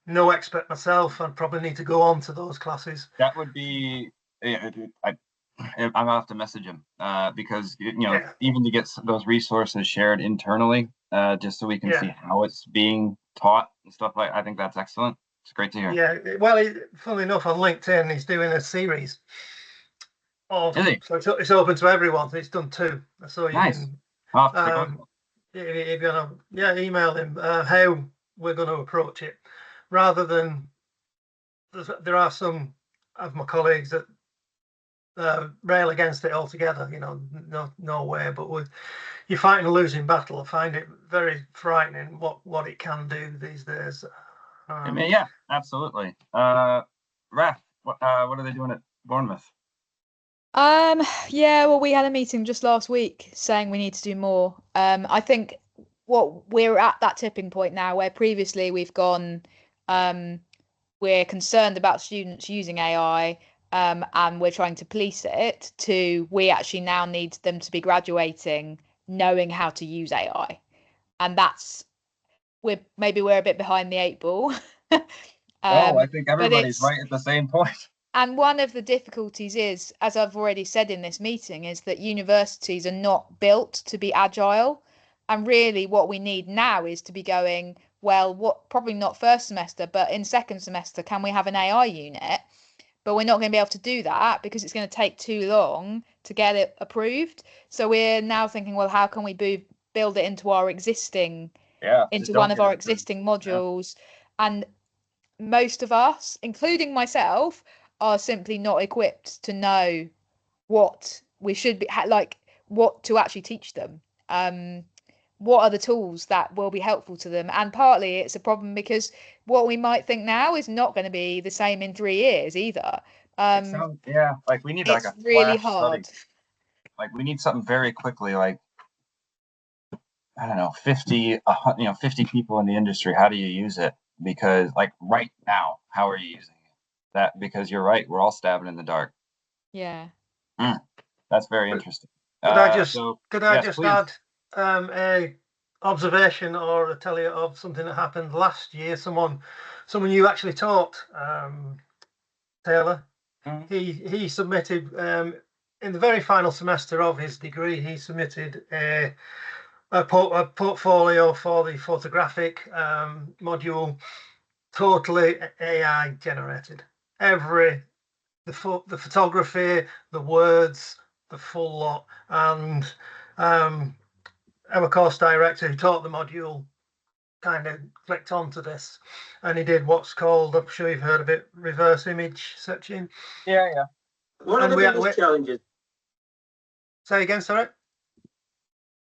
No expert myself. I'd probably need to go on to those classes. That would be. I'm gonna have to message him because even to get those resources shared internally, just so we can see how it's being taught and stuff I think that's excellent. It's great to hear. Yeah, well, funnily enough, on LinkedIn, he's doing a series. So it's open to everyone. It's done 2, so you can. If you're gonna, email him how we're going to approach it, rather than there are some of my colleagues that rail against it altogether. No way. But you're fighting a losing battle. I find it very frightening what it can do these days. Yeah, absolutely. Raf, what are they doing at Bournemouth? Well, we had a meeting just last week saying we need to do more. I think we're at that tipping point now where previously we've gone, we're concerned about students using AI, and we're trying to police it, to we actually now need them to be graduating knowing how to use AI. And that's we're a bit behind the 8 ball. I think but everybody's right at the same point. And one of the difficulties is, as I've already said in this meeting, is that universities are not built to be agile. And really what we need now is to be going, well, what, probably not first semester, but in second semester, can we have an AI unit? But we're not going to be able to do that because it's going to take too long to get it approved. So we're now thinking, well, how can we build it into our existing, into one of our existing modules? Yeah. And most of us, including myself, are simply not equipped to know what we should be like, what to actually teach them. What are the tools that will be helpful to them? And partly it's a problem because what we might think now is not going to be the same in 3 years either. Like we need like a really hard study. Like we need something very quickly, like I don't know, 50 people in the industry. How do you use it? Because like right now, how are you using it? That, because you're right, we're all stabbing in the dark. Yeah. That's very interesting. Could I just add a observation or a tell you of something that happened last year? Someone you actually taught, Taylor. He submitted in the very final semester of his degree. He submitted a portfolio for the photographic module, totally AI generated. The photography, the words, the full lot. And our course director who taught the module kind of clicked onto this, and he did what's called, I'm sure you've heard of it, reverse image searching. Yeah. What are the biggest challenges? Say again, sorry?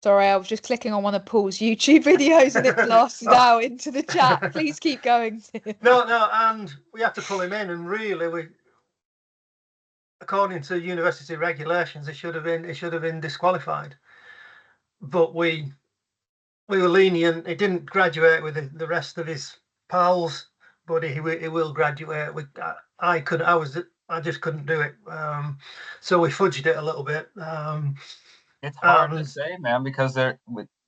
Sorry, I was just clicking on one of Paul's YouTube videos and it blasted out into the chat. Please keep going. No, and we have to pull him in, and really according to university regulations, it should have been disqualified. But we were lenient. He didn't graduate with the rest of his pals, but he will graduate. I just couldn't do it. So we fudged it a little bit. It's hard to say, man, because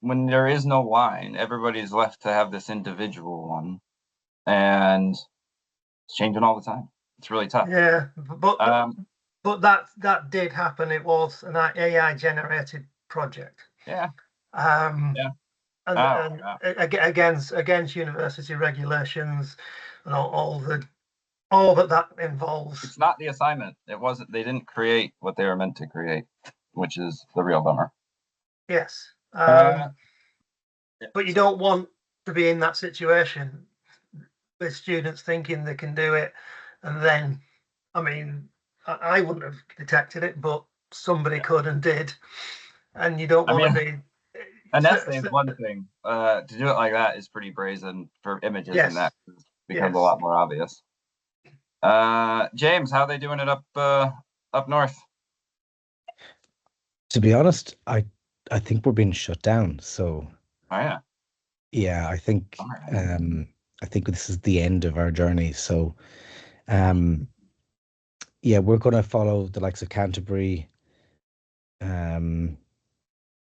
when there is no line, everybody's left to have this individual one, and it's changing all the time. It's really tough. Yeah, but that did happen. It was an AI generated project. Yeah. And against university regulations and all that involves. It's not the assignment. It wasn't. They didn't create what they were meant to create, which is the real bummer. Yes. But you don't want to be in that situation with students thinking they can do it, and then, I mean, I wouldn't have detected it, but somebody could and did, and you don't want to be. And that's one thing. To do it like that is pretty brazen for images, and that becomes a lot more obvious. James, how are they doing it up north? To be honest, I think we're being shut down. So. Oh yeah. Yeah, I think this is the end of our journey. So, yeah, we're going to follow the likes of Canterbury.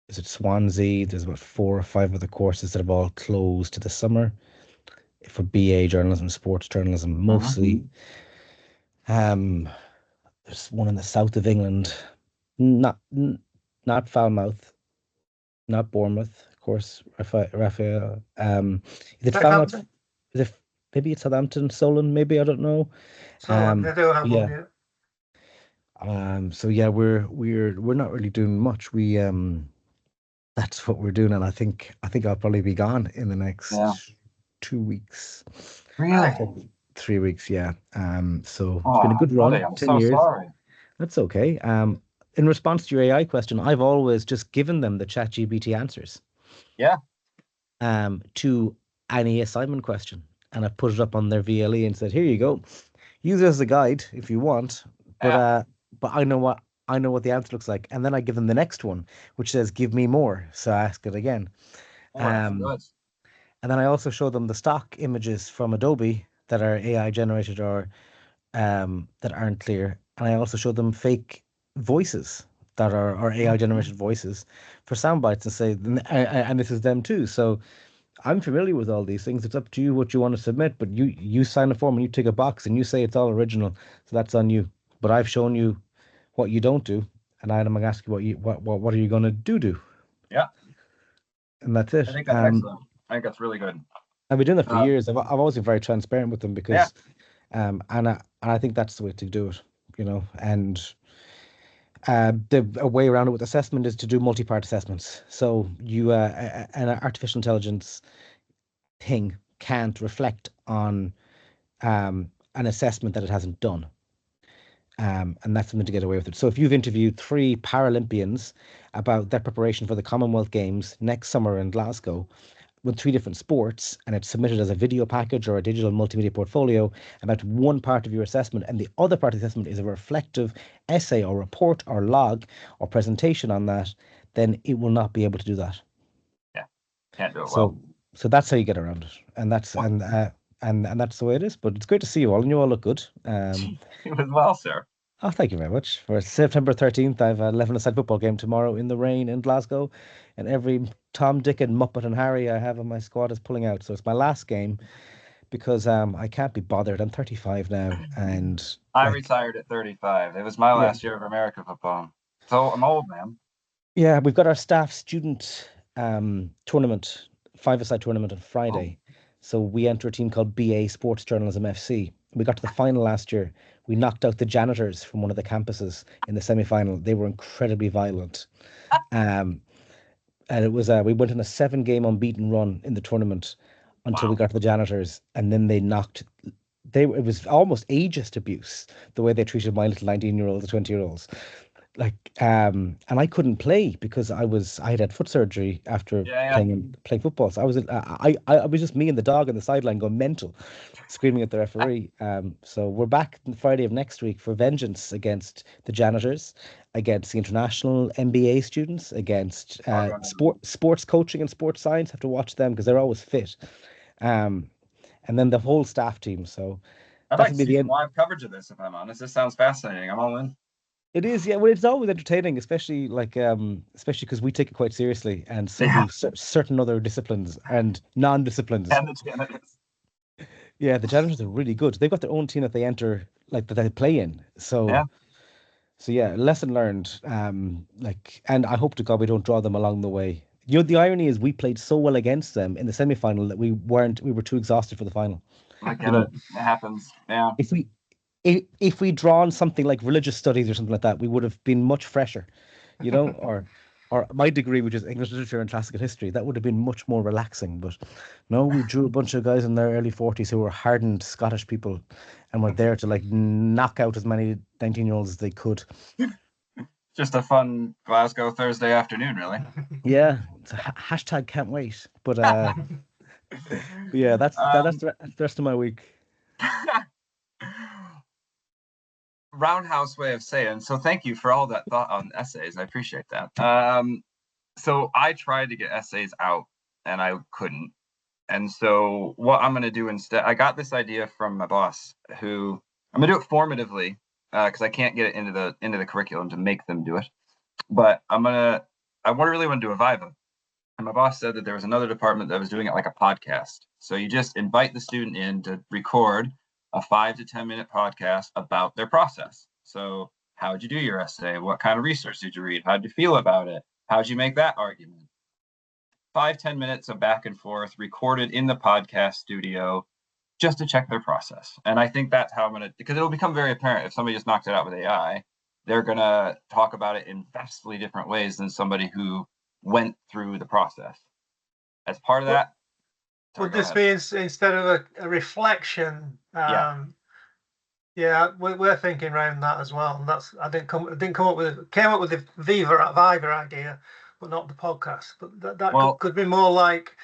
Is it Swansea? There's about 4 or 5 other courses that have all closed to the summer for BA journalism, sports journalism, mostly. There's one in the south of England, not Falmouth, not Bournemouth, of course. Raphael. Is it Falmouth? Maybe it's Southampton, Solon. Maybe, I don't know. They do have one, yeah. So yeah, we're not really doing much. We that's what we're doing, and I think I'll probably be gone in the next 2 weeks. Really? 3 weeks, yeah. So it's been a good run. I'm 10 so years. Sorry. That's okay. In response to your AI question, I've always just given them the ChatGPT answers. Yeah. To any assignment question, and I've put it up on their VLE and said, "Here you go. Use it as a guide if you want." But I know what the answer looks like, and then I give them the next one, which says, "Give me more." So I ask it again. And then I also show them the stock images from Adobe that are AI generated or that aren't clear, and I also show them fake voices that are AI generated voices for sound bites, and say, and this is them too. So I'm familiar with all these things. It's up to you what you want to submit, but you sign a form and you tick a box and you say it's all original. So that's on you. But I've shown you what you don't do, and I'm going to ask you what are you going to do? Yeah. And that's it. I think that's excellent. I think that's really good. I've been doing that for years. I've always been very transparent with them because, and I think that's the way to do it, you know. And a way around it with assessment is to do multi-part assessments. So an artificial intelligence thing can't reflect on an assessment that it hasn't done. And that's something to get away with it. So if you've interviewed 3 Paralympians about their preparation for the Commonwealth Games next summer in Glasgow with 3 different sports, and it's submitted as a video package or a digital multimedia portfolio about one part of your assessment, and the other part of the assessment is a reflective essay or report or log or presentation on that, then it will not be able to do that. Yeah, can't do it So, well. so that's how you get around it, and that's and that's the way it is. But it's great to see you all, and you all look good. You as well, sir. Oh, thank you very much. For September 13th, I have a 11-a-side football game tomorrow in the rain in Glasgow, and every Tom, Dick, and Muppet and Harry I have on my squad is pulling out. So it's my last game because I can't be bothered. I'm 35 now, and I retired at 35. It was my last year of American football, so I'm old, man. Yeah, we've got our staff student tournament, 5-a-side tournament on Friday. So we enter a team called BA Sports Journalism FC. We got to the final last year. We knocked out the janitors from one of the campuses in the semi-final. They were incredibly violent. And it was we went on a 7-game unbeaten run in the tournament until we got to the janitors, and then they knocked. It was almost ageist abuse the way they treated my little 19-year-olds, 20-year-olds. Like and I couldn't play because I had foot surgery after playing football. So I was just me and the dog on the sideline going mental, screaming at the referee. So we're back on Friday of next week for vengeance against the janitors, against the international MBA students, against sports coaching and sports science. Have to watch them because they're always fit. And then the whole staff team. So I'd like to see live coverage of this. If I'm honest, this sounds fascinating. I'm all in. It is, yeah. Well, it's always entertaining, especially because we take it quite seriously, and so do certain other disciplines and non-disciplines. And the janitors. Yeah, the janitors are really good. They've got their own team that they enter, like that they play in. So yeah, lesson learned. And I hope to God we don't draw them along the way. You know, the irony is we played so well against them in the semi-final that we were too exhausted for the final. I get it. It happens. Yeah. If we'd drawn something like religious studies or something like that, we would have been much fresher, you know, or my degree, which is English literature and classical history, that would have been much more relaxing. But no, we drew a bunch of guys in their early 40s who were hardened Scottish people and were there to knock out as many 19-year-olds as they could. Just a fun Glasgow Thursday afternoon, really. Yeah, it's a hashtag can't wait. But yeah, that's the rest of my week. Roundhouse way of saying, so thank you for all that thought on essays. I appreciate that. So I tried to get essays out and I couldn't. And so what I'm going to do instead, I got this idea from my boss who I'm going to do it formatively because I can't get it into the curriculum to make them do it. But I really want to do a Viva. And my boss said that there was another department that was doing it like a podcast. So you just invite the student in to record a 5 to 10 minute podcast about their process. So how'd you do your essay? What kind of research did you read? How'd you feel about it? How'd you make that argument? 5-10 minutes of back and forth recorded in the podcast studio just to check their process. And I think that's how because it'll become very apparent if somebody just knocked it out with AI, they're going to talk about it in vastly different ways than somebody who went through the process. As part of that, would this be instead of a reflection? Yeah, we're thinking around that as well. And that's came up with the Viva idea, but not the podcast. But that could be more like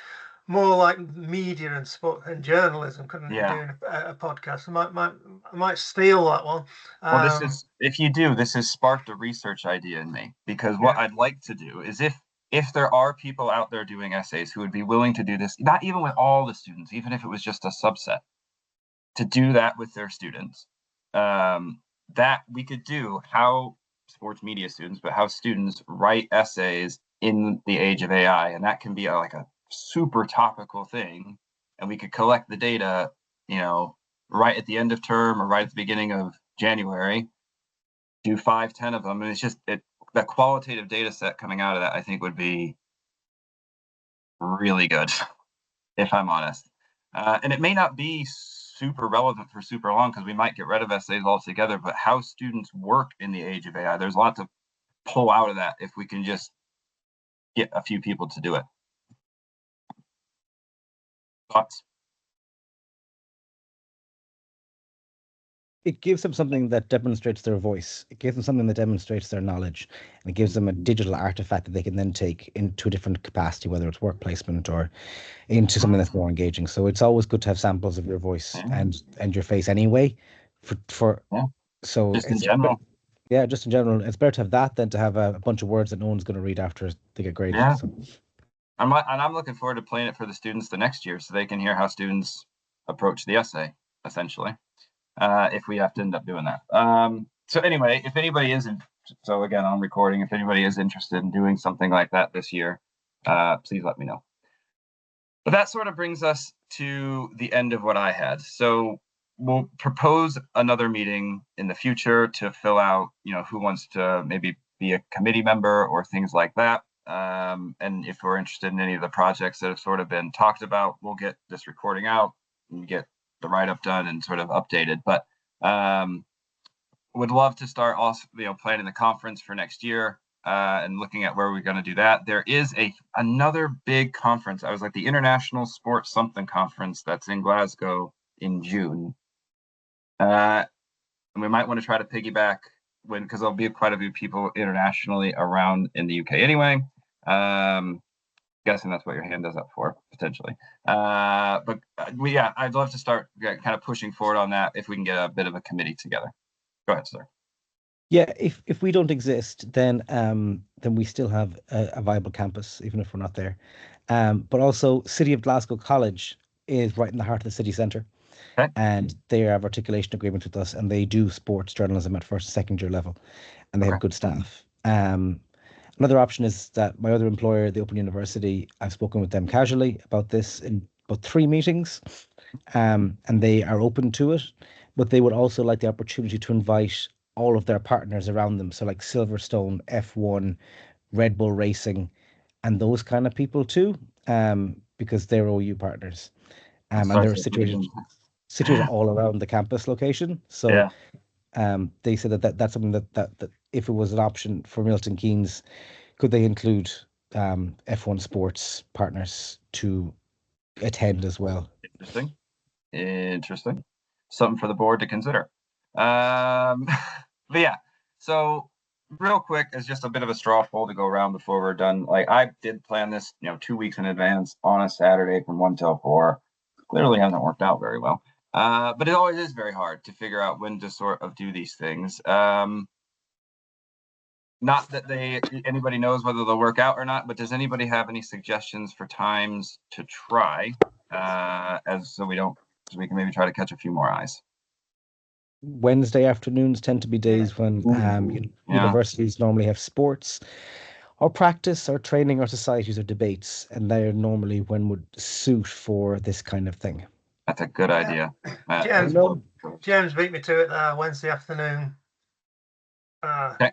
media and sport and journalism. Couldn't be doing a podcast? I might steal that one. Well, this has sparked a research idea in me, because what I'd like to do is if there are people out there doing essays who would be willing to do this, not even with all the students, even if it was just a subset, to do that with their students, that we could do how sports media students, but how students write essays in the age of AI. And that can be like a super topical thing, and we could collect the data, right at the end of term or right at the beginning of January, do 5-10 of them, and it's just that qualitative data set coming out of that, I think, would be really good, if I'm honest. And it may not be super relevant for super long because we might get rid of essays altogether, but how students work in the age of AI, there's a lot to pull out of that if we can just get a few people to do it. Thoughts? It gives them something that demonstrates their voice. It gives them something that demonstrates their knowledge, and it gives them a digital artifact that they can then take into a different capacity, whether it's work placement or into something that's more engaging. So it's always good to have samples of your voice and your face anyway. So just in general. Just in general, it's better to have that than to have a bunch of words that no one's going to read after they get graded. Yeah. So. I'm looking forward to playing it for the students the next year so they can hear how students approach the essay, essentially, if we have to end up doing that. So anyway, if anybody isn't, so again, I'm recording, if anybody is interested in doing something like that this year, please let me know. But that sort of brings us to the end of what I had. So we'll propose another meeting in the future to fill out, who wants to maybe be a committee member or things like that. And if we're interested in any of the projects that have sort of been talked about, we'll get this recording out and get the write-up done and sort of updated. But would love to start also, planning the conference for next year and looking at where we're going to do that. There is another big conference. I was like the International Sports Something Conference that's in Glasgow in June. And we might want to try to piggyback because there'll be quite a few people internationally around in the UK anyway. Guessing that's what your hand is up for, potentially. But I'd love to start kind of pushing forward on that if we can get a bit of a committee together. Go ahead, sir. Yeah, if we don't exist, then we still have a viable campus, even if we're not there. But also, City of Glasgow College is right in the heart of the city centre. Okay. And they have articulation agreements with us, and they do sports journalism at first and second year level, and they have good staff. Another option is that my other employer, the Open University, I've spoken with them casually about this in about 3 meetings, and they are open to it, but they would also like the opportunity to invite all of their partners around them, so like Silverstone, F1, Red Bull Racing, and those kind of people too, because they're OU partners, and they're situated all around the campus location. So they said that's something that if it was an option for Milton Keynes, could they include F1 sports partners to attend as well? Interesting. Something for the board to consider. But yeah, so real quick, as just a bit of a straw poll to go around before we're done. Like I did plan this, 2 weeks in advance on a Saturday from 1 till 4. Clearly hasn't worked out very well. But it always is very hard to figure out when to sort of do these things. Not that anybody knows whether they'll work out or not, but does anybody have any suggestions for times to try, so we can maybe try to catch a few more eyes? Wednesday afternoons tend to be days when universities normally have sports or practice or training or societies or debates, and they're normally when would suit for this kind of thing. That's a good idea. James beat me to it Wednesday afternoon. Okay.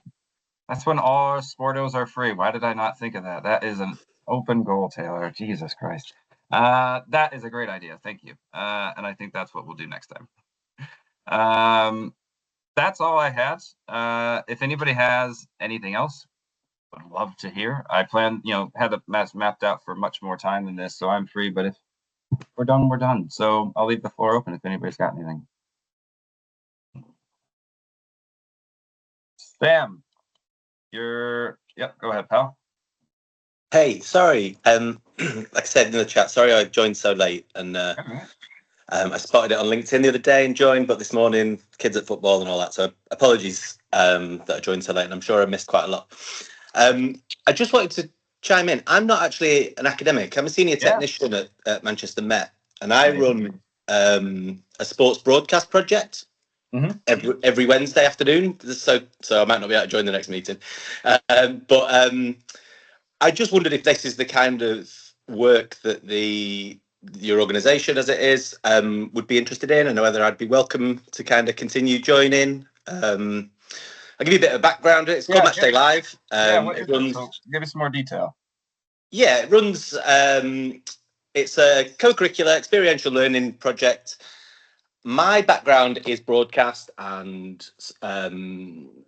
That's when all sportos are free. Why did I not think of that? That is an open goal, Taylor. Jesus Christ. That is a great idea. Thank you. And I think that's what we'll do next time. That's all I had. If anybody has anything else, would love to hear. I plan, had the mass mapped out for much more time than this, so I'm free. But if we're done, we're done. So I'll leave the floor open if anybody's got anything. Sam, go ahead, pal. Hey, sorry. Like I said in the chat, sorry I joined so late, and I spotted it on LinkedIn the other day and joined, but this morning, kids at football and all that. So apologies that I joined so late, and I'm sure I missed quite a lot. I just wanted to chime in. I'm not actually an academic. I'm a senior technician at Manchester Met, and I run a sports broadcast project every Wednesday afternoon. So I might not be able to join the next meeting. But I just wondered if this is the kind of work that your organisation, as it is, would be interested in, and whether I'd be welcome to kind of continue joining. I'll give you a bit of background. It's called Matchday Live. What is it? So give us some more detail. Yeah, it runs. It's a co-curricular experiential learning project. My background is broadcast and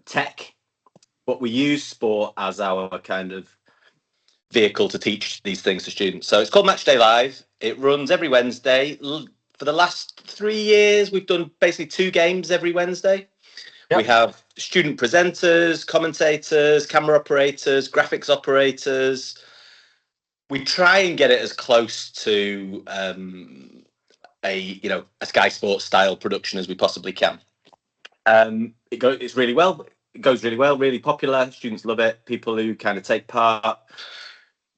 tech, but we use sport as our kind of vehicle to teach these things to students. So it's called Matchday Live. It runs every Wednesday. For the last 3 years, we've done basically 2 games every Wednesday. Yep. We have student presenters, commentators, camera operators, graphics operators. We try and get it as close to a Sky Sports style production as we possibly can. It goes really well, really popular. Students love it. People who kind of take part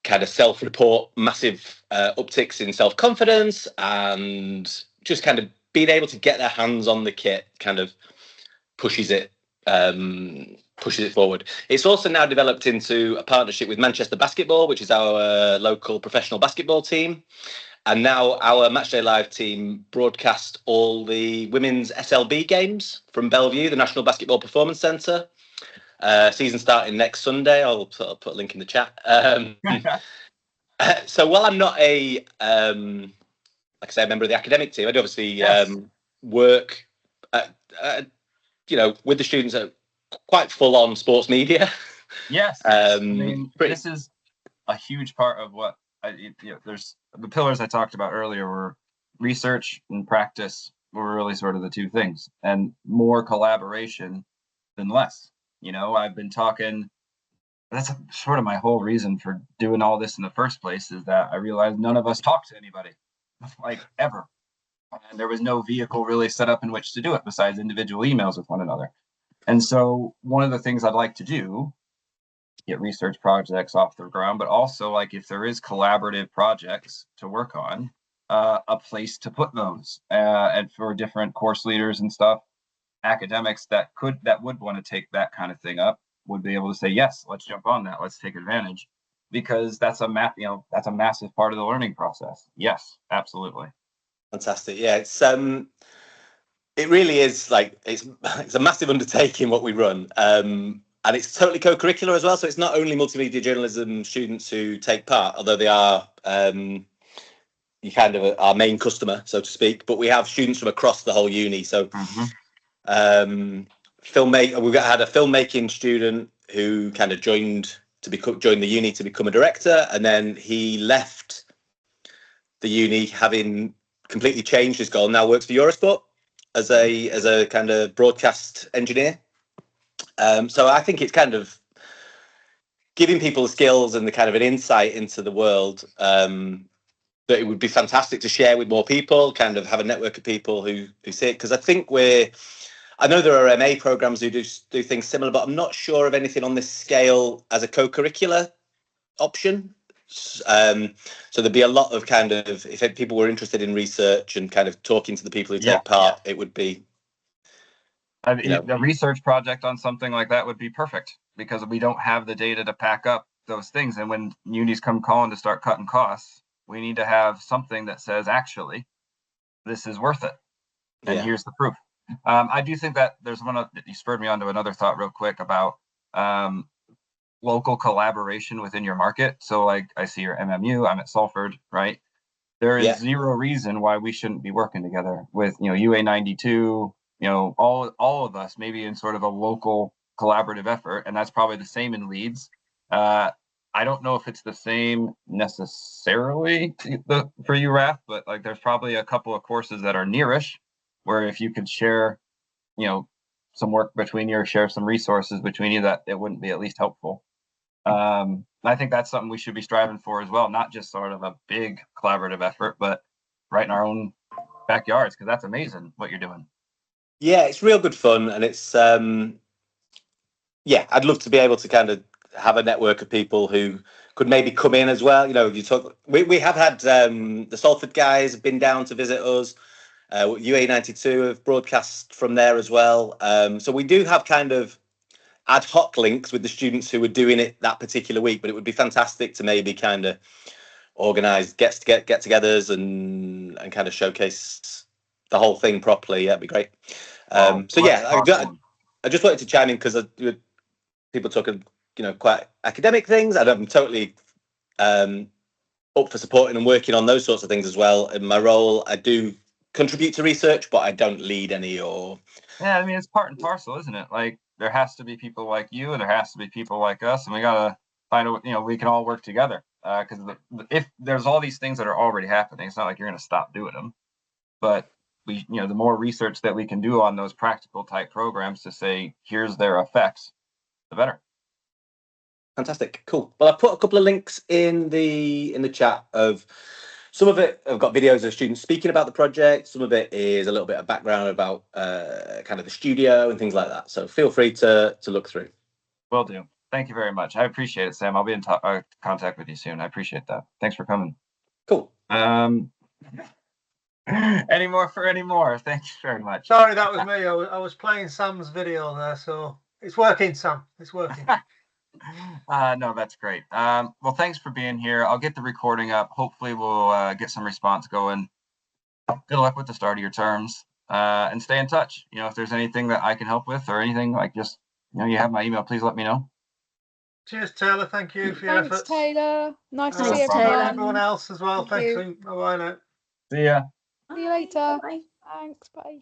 kind of self-report massive upticks in self-confidence, and just kind of being able to get their hands on the kit kind of pushes it forward. It's also now developed into a partnership with Manchester Basketball, which is our local professional basketball team. And now our Matchday Live team broadcast all the women's SLB games from Bellevue, the National Basketball Performance Centre. Season starting next Sunday. I'll put a link in the chat. So while I'm not a member of the academic team, I do obviously work with the students at quite full on sports media. Yes. This is a huge part of what there's the pillars I talked about earlier were research and practice were really sort of the 2 things, and more collaboration than less. I've been talking, that's sort of my whole reason for doing all this in the first place, is that I realized none of us talk to anybody, like, ever. And there was no vehicle really set up in which to do it besides individual emails with one another. And so one of the things I'd like to do, get research projects off the ground, but also, like, if there is collaborative projects to work on, a place to put those, and for different course leaders and stuff, academics that would want to take that kind of thing up would be able to say, yes, let's jump on that, let's take advantage, because that's a massive part of the learning process. Yes, absolutely. Fantastic. Yeah, it really is, like, it's a massive undertaking what we run, and it's totally co-curricular as well. So it's not only multimedia journalism students who take part, although they are you kind of our main customer, so to speak. But we have students from across the whole uni. So we've had a filmmaking student who kind of joined the uni to become a director, and then he left the uni having completely changed his goal. Now works for Eurosport as a kind of broadcast engineer. So I think it's kind of giving people skills and the kind of an insight into the world that it would be fantastic to share with more people, kind of have a network of people who see it. Because I think I know there are MA programs who do things similar, but I'm not sure of anything on this scale as a co-curricular option. So there'd be a lot of kind of, if people were interested in research and kind of talking to the people who take part, it would be. A research project on something like that would be perfect, because we don't have the data to pack up those things. And when unis come calling to start cutting costs, we need to have something that says, actually, this is worth it. And here's the proof. I do think that there's you spurred me onto another thought real quick about local collaboration within your market. So, like, I see your MMU, I'm at Salford, right? There is zero reason why we shouldn't be working together with, UA 92, all of us, maybe in sort of a local collaborative effort. And that's probably the same in Leeds. I don't know if it's the same necessarily for you, Raph, but, like, there's probably a couple of courses that are nearish, where if you could share, some work between you, or share some resources between you, that it wouldn't be at least helpful. I think that's something we should be striving for as well, not just sort of a big collaborative effort, but right in our own backyards, because that's amazing what you're doing. Yeah, it's real good fun, and it's I'd love to be able to kind of have a network of people who could maybe come in as well. We have had the Salford guys have been down to visit us. UA 92 have broadcast from there as well. So we do have kind of ad hoc links with the students who were doing it that particular week, but it would be fantastic to maybe kind of organise get-togethers and kind of showcase the whole thing properly. Yeah, it'd be great. So yeah, I just wanted to chime in because people talking, quite academic things, and I'm totally up for supporting and working on those sorts of things as well. In my role, I do contribute to research, but I don't lead any or. Yeah, I mean, it's part and parcel, isn't it? Like, there has to be people like you, and there has to be people like us, and we gotta find a, we can all work together. Because if there's all these things that are already happening, it's not like you're gonna stop doing them. But we, the more research that we can do on those practical type programs to say, here's their effects, the better. Fantastic, cool. Well, I've put a couple of links in the chat of some of it. I've got videos of students speaking about the project. Some of it is a little bit of background about kind of the studio and things like that. So feel free to look through. Will do. Thank you very much. I appreciate it, Sam. I'll be in contact with you soon. I appreciate that. Thanks for coming. Cool. Any more? Thank you very much. Sorry, that was me. I was playing Sam's video there, so it's working, Sam. It's working. No, that's great. Well, thanks for being here. I'll get the recording up. Hopefully we'll get some response going. Good luck with the start of your terms, and stay in touch. If there's anything that I can help with or anything, like, just, you have my email, please let me know. Cheers, Taylor. Thank you for your efforts. Thanks, Taylor. Nice to Thanks, see Taylor. Everyone else as well. Thank Thanks. Bye-bye now. See ya. you later. Bye. Thanks, bye.